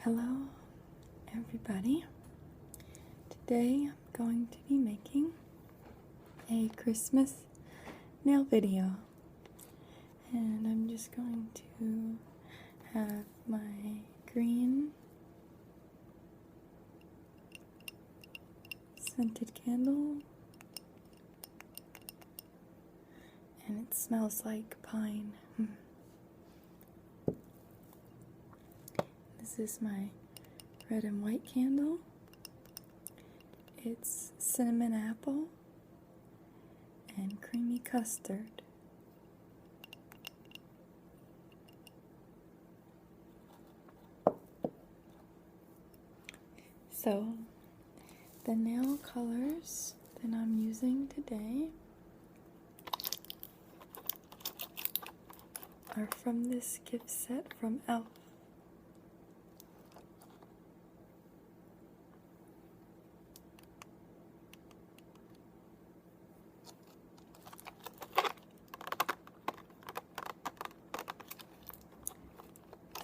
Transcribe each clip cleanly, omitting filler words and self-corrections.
Hello everybody. Today I'm going to be making a Christmas nail video, and I'm just going to have my green scented candle, and it smells like pine. This is my red and white candle. It's cinnamon apple and creamy custard. So, the nail colors that I'm using today are from this gift set from e.l.f.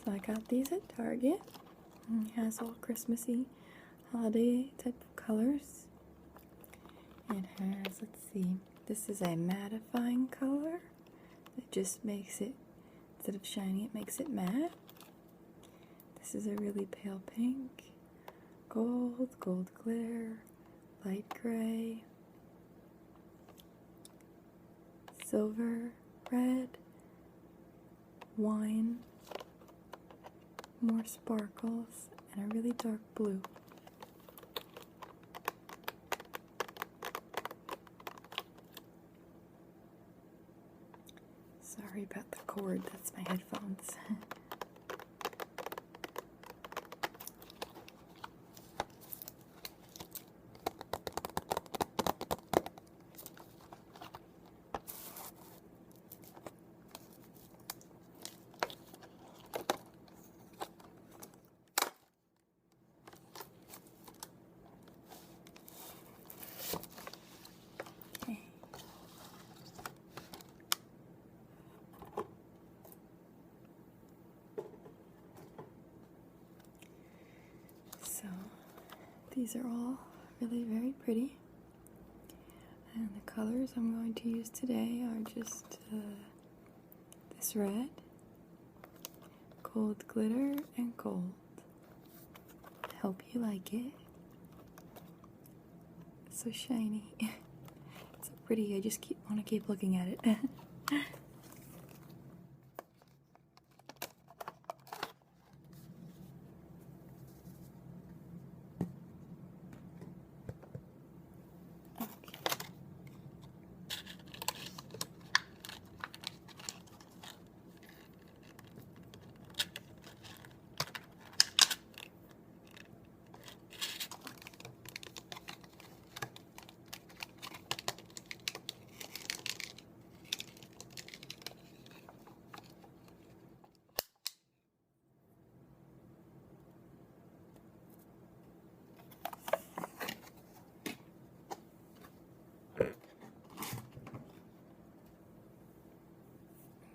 So I got these at Target. It has all Christmassy holiday type of colors. It has, let's see, this is a mattifying color. It just makes it, instead of shiny, it makes it matte. This is a really pale pink, gold glitter, light gray, silver, red, wine, more sparkles, and a really dark blue. Sorry about the cord, that's my headphones. So, these are all really very pretty, and the colors I'm going to use today are just this red, gold glitter, and gold. I hope you like it. It's so shiny. It's so pretty, I just want to keep looking at it.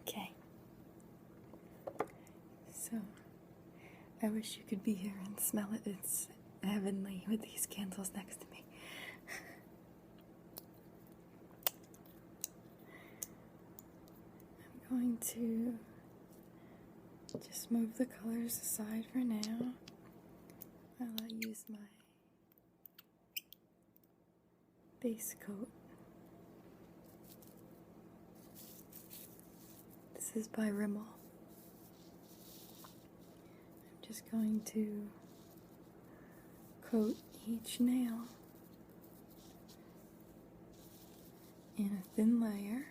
Okay, so I wish you could be here and smell it. It's heavenly with these candles next to me. I'm going to just move the colors aside for now while I use my base coat. This is by Rimmel. I'm just going to coat each nail in a thin layer.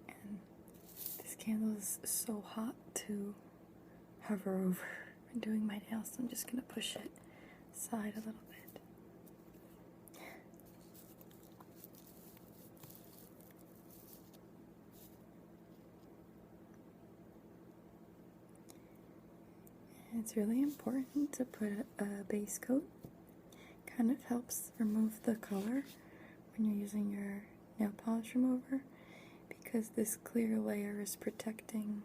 And this candle is so hot to hover over when doing my nails, so I'm just going to push it aside a little bit. It's really important to put a base coat. Kind of helps remove the color when you're using your nail polish remover, because this clear layer is protecting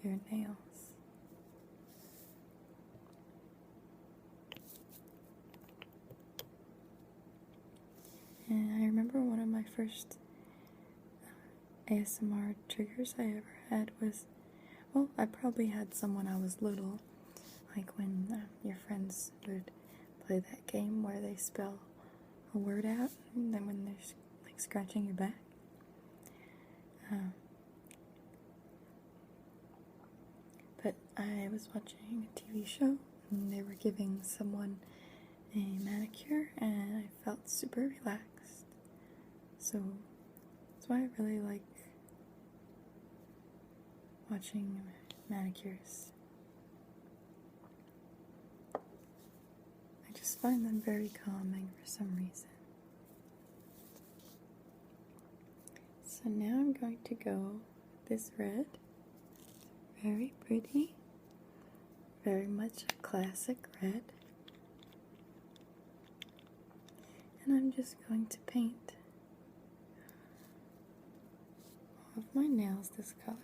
your nails. And I remember one of my first ASMR triggers I ever had was, well, I probably had some when I was little, like when your friends would play that game where they spell a word out, and then when they're like scratching your back. But I was watching a TV show, and they were giving someone a manicure, and I felt super relaxed. So that's why I really like watching manicures. I just find them very calming for some reason. So now I'm going to go this red. Very pretty. Very much a classic red. And I'm just going to paint all of my nails this color.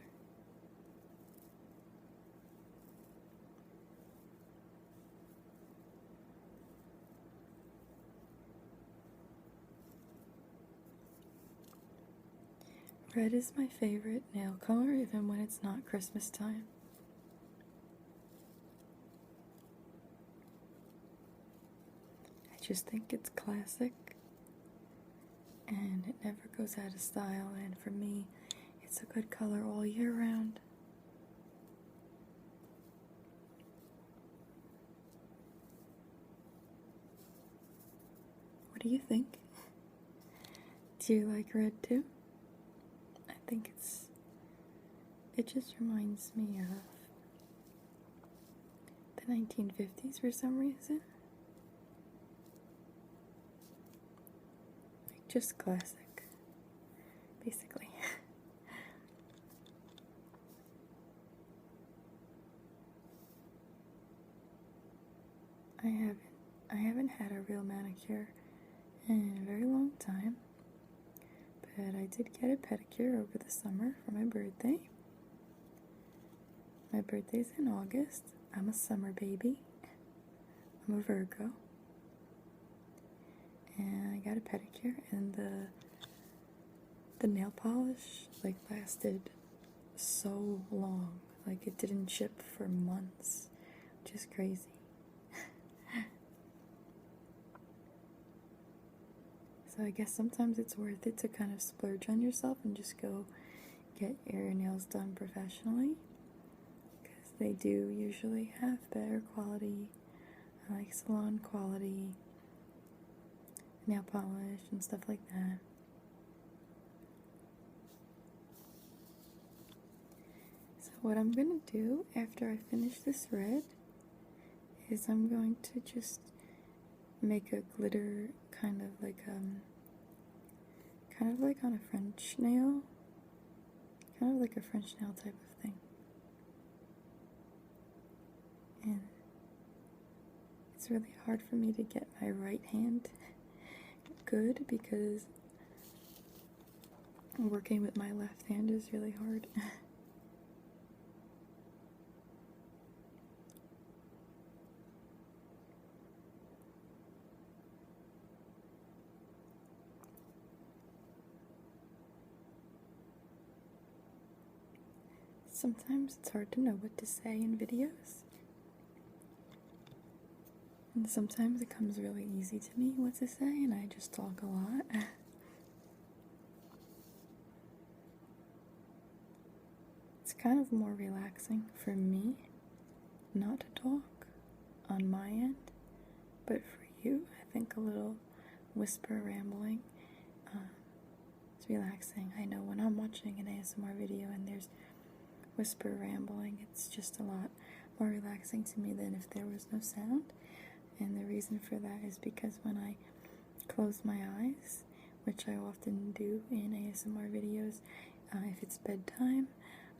Red is my favorite nail color, even when it's not Christmas time. I just think it's classic, and it never goes out of style, and for me, it's a good color all year round. What do you think? Do you like red too? I think it just reminds me of the 1950s for some reason. Like just classic, basically. I haven't had a real manicure in a very long time. But I did get a pedicure over the summer for my birthday. My birthday's in August. I'm a summer baby. I'm a Virgo. And I got a pedicure, and the nail polish like lasted so long. Like it didn't chip for months, which is crazy. So I guess sometimes it's worth it to kind of splurge on yourself and just go get your nails done professionally, because they do usually have better quality, like salon quality nail polish and stuff like that. So what I'm going to do after I finish this red is I'm going to just make a glitter kind of like on a French nail, kind of like a French nail type of thing. And it's really hard for me to get my right hand good because working with my left hand is really hard. Sometimes it's hard to know what to say in videos. And sometimes it comes really easy to me what to say, and I just talk a lot. It's kind of more relaxing for me not to talk on my end, but for you, I think a little whisper rambling is relaxing. I know when I'm watching an ASMR video and there's whisper rambling, it's just a lot more relaxing to me than if there was no sound. And the reason for that is because when I close my eyes, which I often do in ASMR videos, if it's bedtime,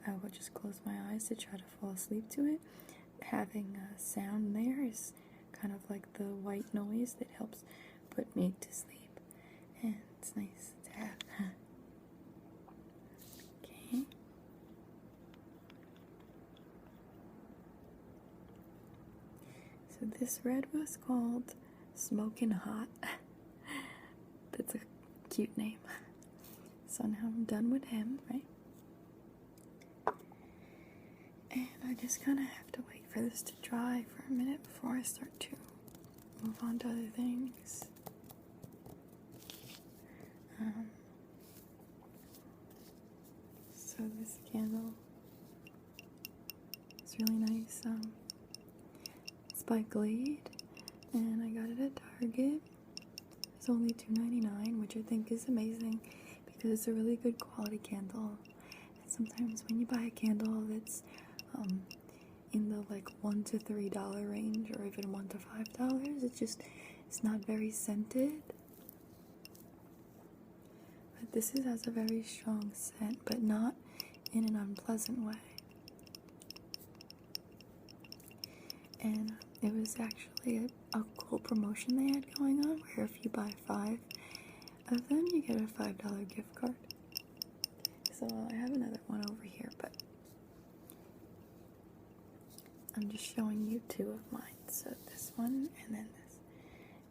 I will just close my eyes to try to fall asleep to it, having a sound there is kind of like the white noise that helps put me to sleep, and it's nice to have. Okay. So this red was called Smokin' Hot. That's a cute name. So now I'm done with him, right? And I just kind of have to wait for this to dry for a minute before I start to move on to other things. So this candle is really nice. It's by Glade, and I got it at Target. It's only $2.99, which I think is amazing because it's a really good quality candle. And sometimes when you buy a candle that's in the like $1 to $3 range, or even $1 to $5, it's not very scented. But this has a very strong scent, but not in an unpleasant way. And it was actually a cool promotion they had going on, where if you buy 5 of them, you get a $5 gift card. So I have another one over here, but I'm just showing you 2 of mine. So this one and then this.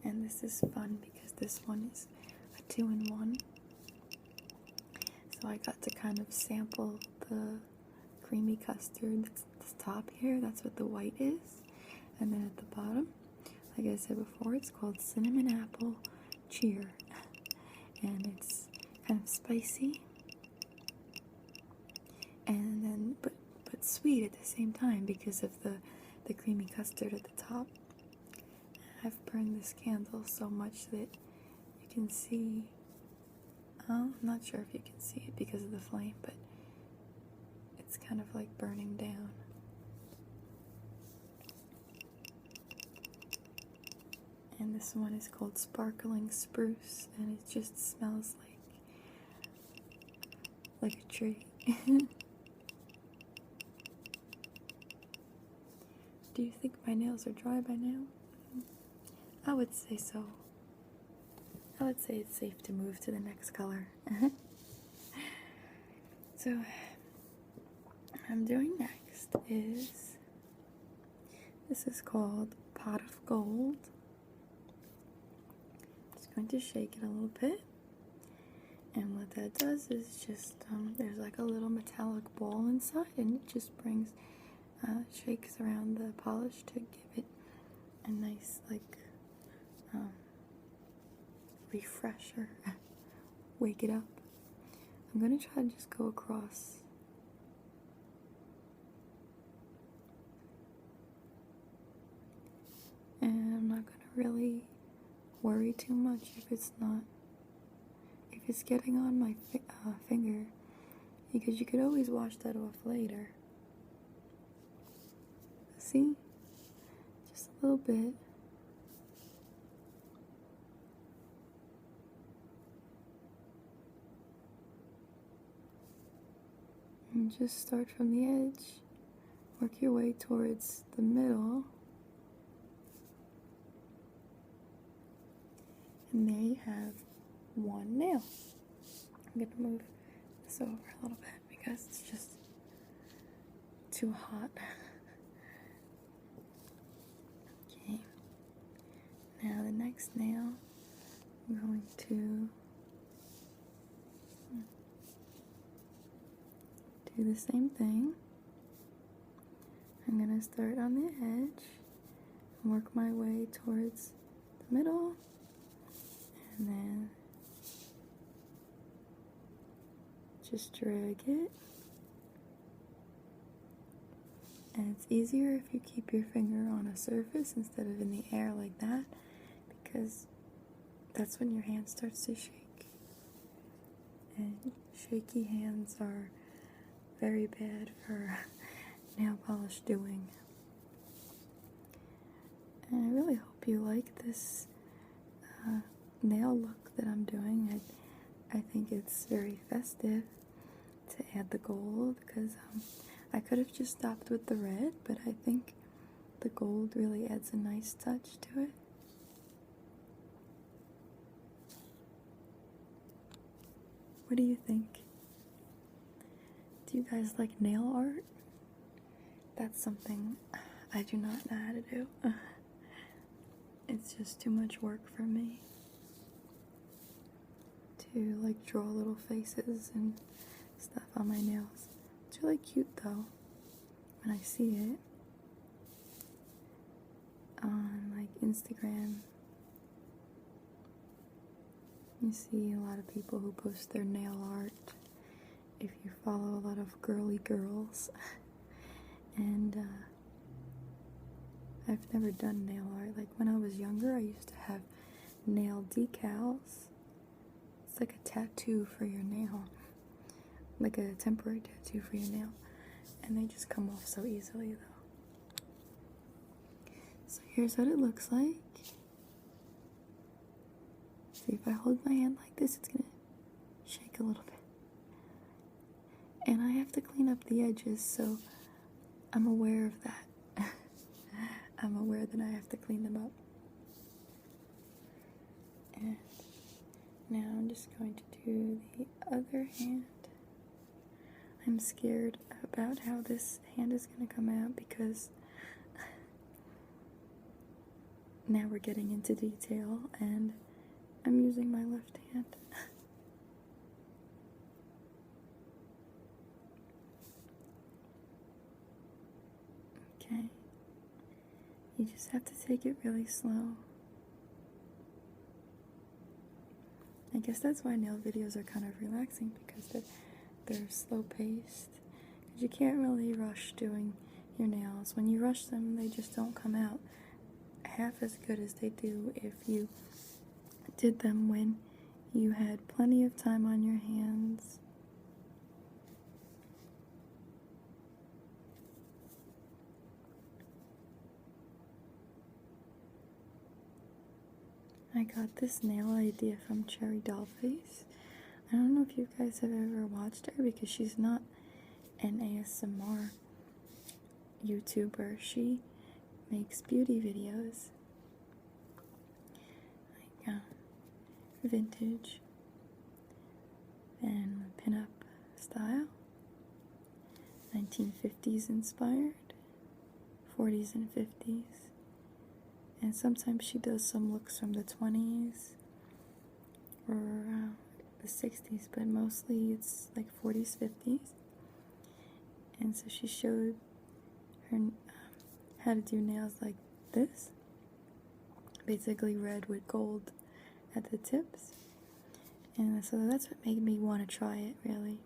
And this is fun because this one is a 2-in-1. So I got to kind of sample the creamy custard that's at the top here. That's what the white is. And then at the bottom, like I said before, it's called Cinnamon Apple Cheer. And it's kind of spicy. And then, but sweet at the same time because of the creamy custard at the top. I've burned this candle so much that you can see, I'm not sure if you can see it because of the flame, but it's kind of like burning down. And this one is called Sparkling Spruce, and it just smells like a tree. Do you think my nails are dry by now? I would say so. I would say it's safe to move to the next color. So, what I'm doing next is, this is called Pot of Gold. Just going to shake it a little bit. And what that does is just, there's like a little metallic ball inside, and it just brings, shakes around the polish to give it a nice, like, refresher. Wake it up. I'm gonna try to just go across. And I'm not gonna really worry too much if it's getting on my finger, because you could always wash that off later. See? Just a little bit. And just start from the edge, work your way towards the middle, and there you have one nail. I'm going to move this over a little bit because it's just too hot. Okay, now the next nail, I'm going to do the same thing. I'm going to start on the edge and work my way towards the middle, and then just drag it. And it's easier if you keep your finger on a surface instead of in the air like that, because that's when your hand starts to shake. And shaky hands are very bad for nail polish doing. And I really hope you like this nail look that I'm doing. I think it's very festive to add the gold, because I could have just stopped with the red, but I think The gold really adds a nice touch to it. What do you think? Do you guys like nail art? That's something I do not know how to do. It's just too much work for me to like draw little faces and stuff on my nails. It's really cute though when I see it on like Instagram. You see a lot of people who post their nail art if you follow a lot of girly girls. And I've never done nail art. Like when I was younger, I used to have nail decals. It's like a tattoo for your nail, like a temporary tattoo for your nail, and they just come off so easily though. So here's what it looks like. See, if I hold my hand like this, it's gonna shake a little bit. And I have to clean up the edges, so I'm aware of that. I'm aware that I have to clean them up. And now I'm just going to do the other hand. I'm scared about how this hand is going to come out because now we're getting into detail and I'm using my left hand. Okay. You just have to take it really slow. I guess that's why nail videos are kind of relaxing, because they're slow paced. You can't really rush doing your nails. When you rush them, they just don't come out half as good as they do if you did them when you had plenty of time on your hands. I got this nail idea from Cherry Dollface. I don't know if you guys have ever watched her because she's not an ASMR YouTuber. She makes beauty videos, like vintage and pinup style, 1950s inspired, 40s and 50s. And sometimes she does some looks from the 20s or the 60s, but mostly it's like 40s, 50s. And so she showed her how to do nails like this, basically red with gold at the tips. And so that's what made me want to try it, really.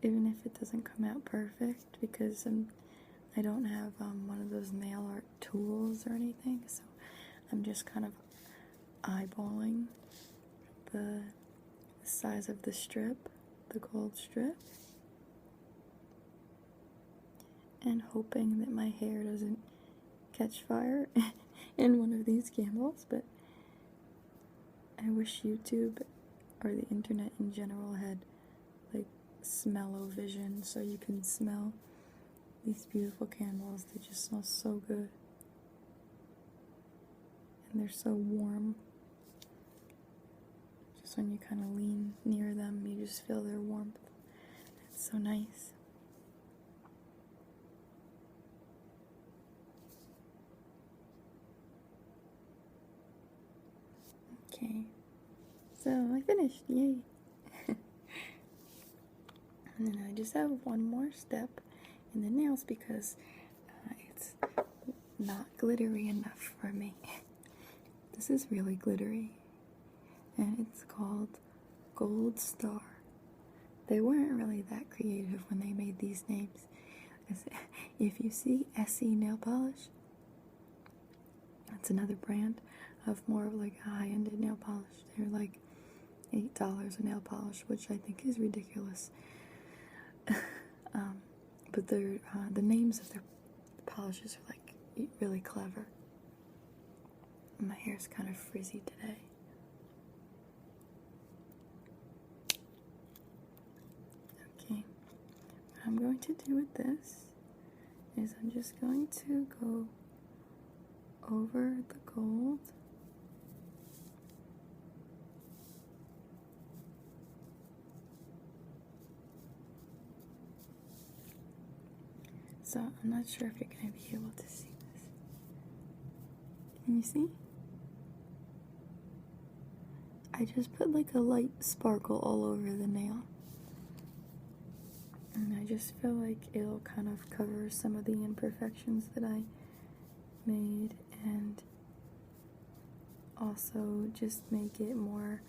Even if it doesn't come out perfect, because I don't have one of those nail art tools or anything, so I'm just kind of eyeballing the size of the strip, the gold strip, and hoping that my hair doesn't catch fire in one of these candles. But I wish YouTube or the internet in general had like smell-o-vision, so you can smell these beautiful candles. They just smell so good. And they're so warm. Just when you kind of lean near them, you just feel their warmth. It's so nice. Okay. So I finished. Yay. And then I just have one more step in the nails because it's not glittery enough for me. This is really glittery, and it's called Gold Star. They weren't really that creative when they made these names. If you see SE nail polish, that's another brand of more of like a high-end nail polish. They're like $8 a nail polish, which I think is ridiculous. But the names of their polishes are like really clever. My hair's kind of frizzy today. Okay, what I'm going to do with this is I'm just going to go over the gold. So I'm not sure if you're going to be able to see this. Can you see? I just put like a light sparkle all over the nail. And I just feel like it'll kind of cover some of the imperfections that I made and also just make it more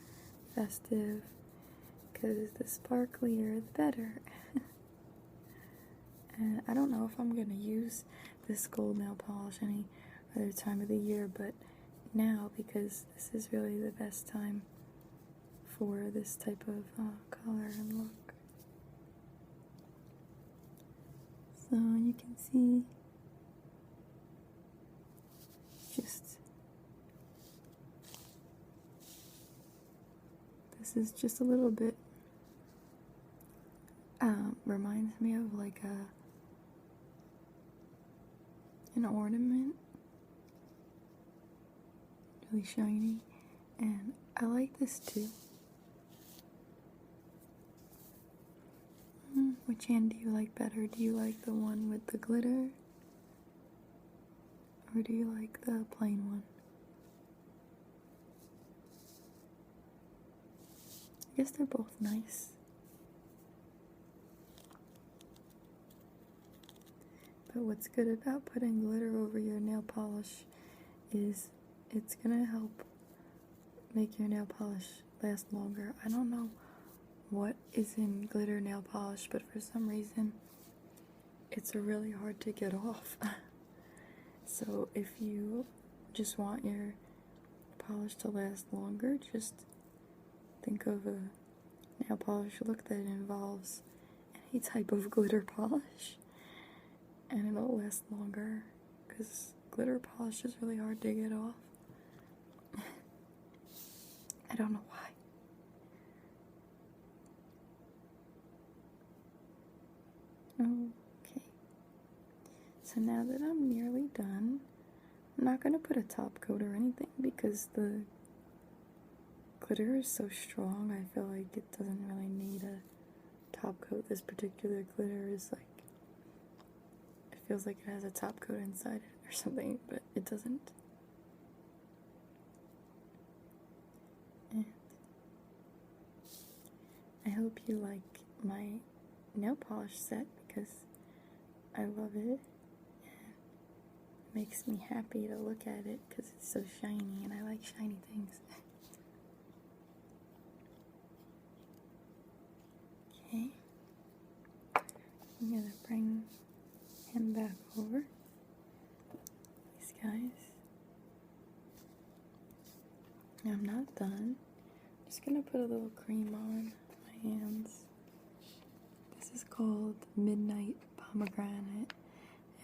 festive, because the sparklier the better. And I don't know if I'm going to use this gold nail polish any other time of the year, but now, because this is really the best time for this type of color and look. So you can see just, this is just a little bit, reminds me of like an ornament, really shiny, and I like this too. Which hand do you like better? Do you like the one with the glitter, or do you like the plain one? I guess they're both nice. But what's good about putting glitter over your nail polish is it's gonna help make your nail polish last longer. I don't know what is in glitter nail polish, but for some reason it's really hard to get off. So if you just want your polish to last longer, just think of a nail polish look that involves any type of glitter polish, and it'll last longer, because glitter polish is really hard to get off. I don't know why. Okay, so now that I'm nearly done, I'm not going to put a top coat or anything because the glitter is so strong. I feel like it doesn't really need a top coat. This particular glitter is like, it feels like it has a top coat inside it or something, but it doesn't. And I hope you like my nail polish set, because I love it. It makes me happy to look at it because it's so shiny, and I like shiny things. Okay, I'm gonna bring him back over. These guys. Now I'm not done. I'm just gonna put a little cream on my hands. This is called Midnight Pomegranate,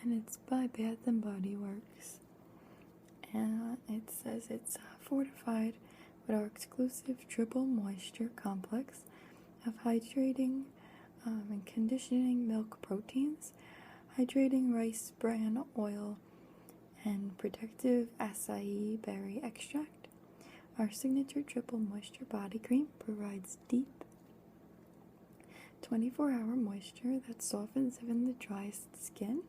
and it's by Bath and Body Works. And it says it's fortified with our exclusive triple moisture complex of hydrating and conditioning milk proteins, hydrating rice bran oil, and protective acai berry extract. Our signature triple moisture body cream provides deep 24-hour moisture that softens even the driest skin.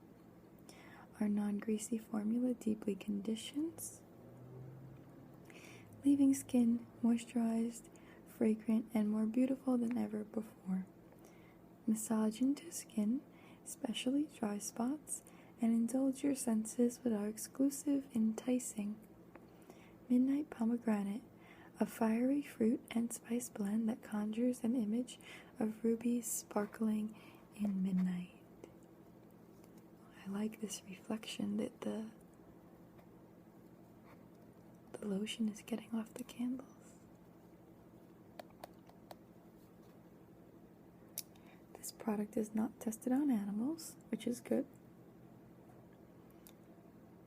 Our non-greasy formula deeply conditions, leaving skin moisturized, fragrant, and more beautiful than ever before. Massage into skin, especially dry spots, and indulge your senses with our exclusive enticing Midnight Pomegranate, a fiery fruit and spice blend that conjures an image of rubies sparkling in midnight. I like this reflection that the lotion is getting off the candles. This product is not tested on animals, which is good.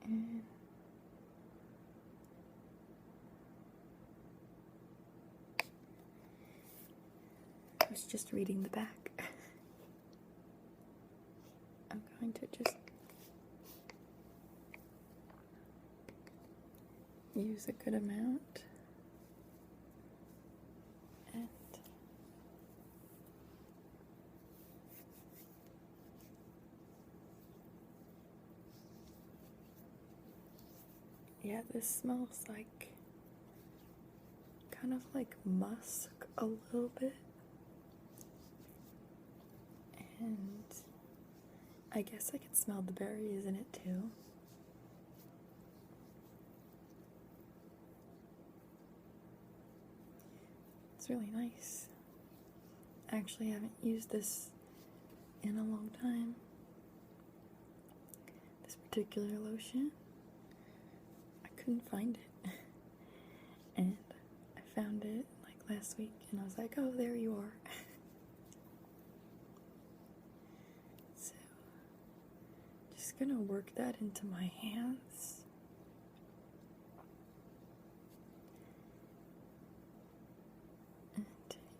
And I was just reading the back. I'm going to just use a good amount. And yeah, this smells like kind of like musk a little bit. And I guess I can smell the berries in it too. It's really nice. Actually, I haven't used this in a long time. This particular lotion. I couldn't find it. And I found it like last week and I was like, oh, there you are. So, just gonna work that into my hands. And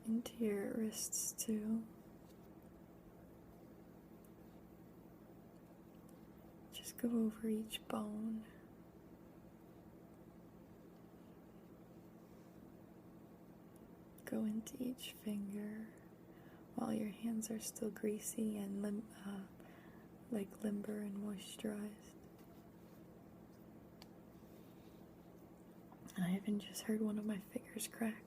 into your wrists too. Just go over each bone. Go into each finger while your hands are still greasy and like limber and moisturized. I even just heard one of my fingers crack.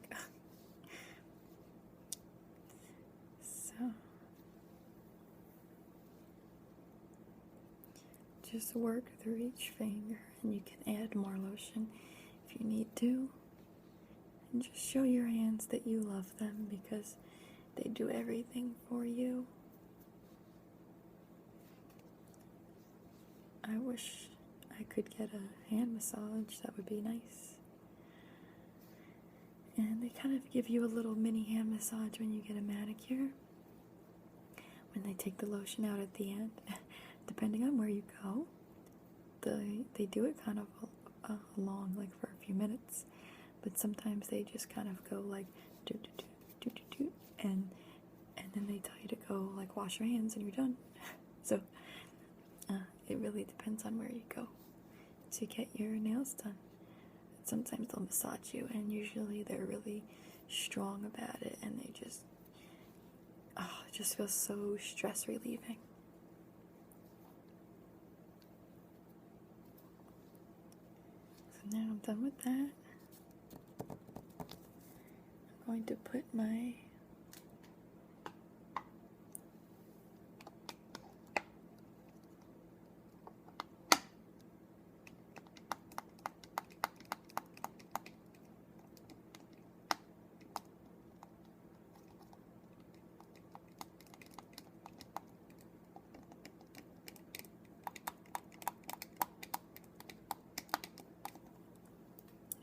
So, just work through each finger, and you can add more lotion if you need to. And just show your hands that you love them because they do everything for you. I wish I could get a hand massage, that would be nice. And they kind of give you a little mini hand massage when you get a manicure. When they take the lotion out at the end, depending on where you go, they do it kind of long, like for a few minutes. But sometimes they just kind of go like do do do do do do, and then they tell you to go like wash your hands and you're done. So it really depends on where you go to get your nails done. Sometimes they'll massage you, and usually they're really strong about it, and they just it just feels so stress relieving. So now I'm done with that. I'm going to put my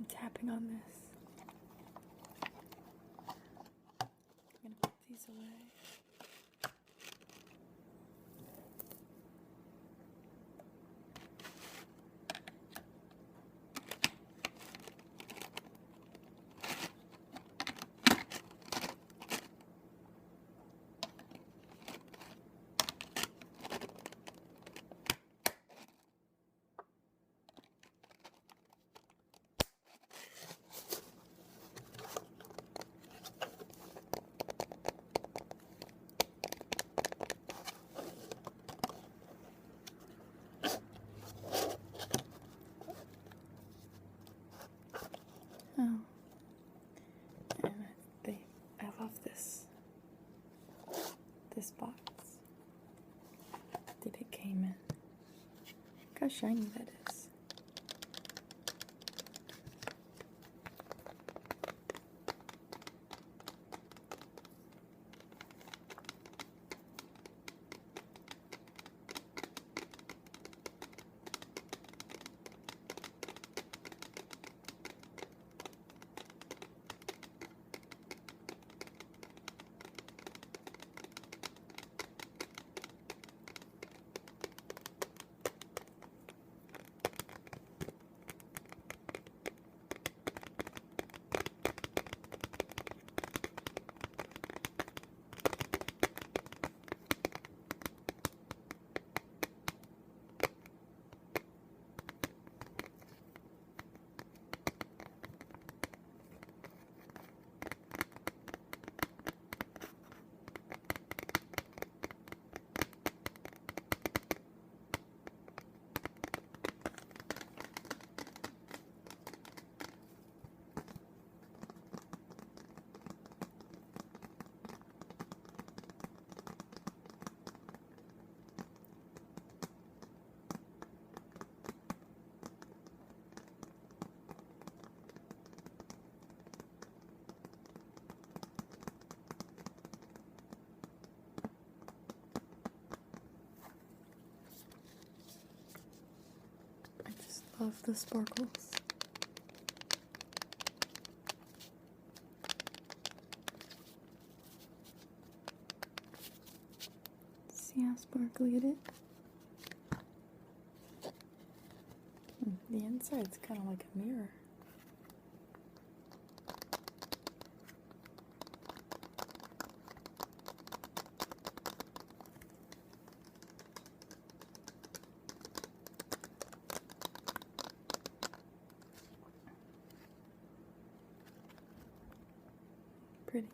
tapping on this. I'm gonna put these away. Oh, and I love this box that it came in. Look how shiny that is. Love the sparkles. See how sparkly it is? The inside's kind of like a mirror. Pretty.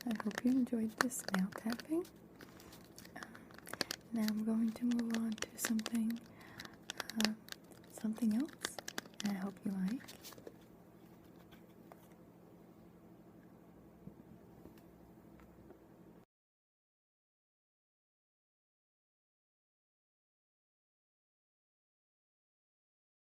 I hope you enjoyed this nail tapping. Now I'm going to move on to something else, and I hope you like.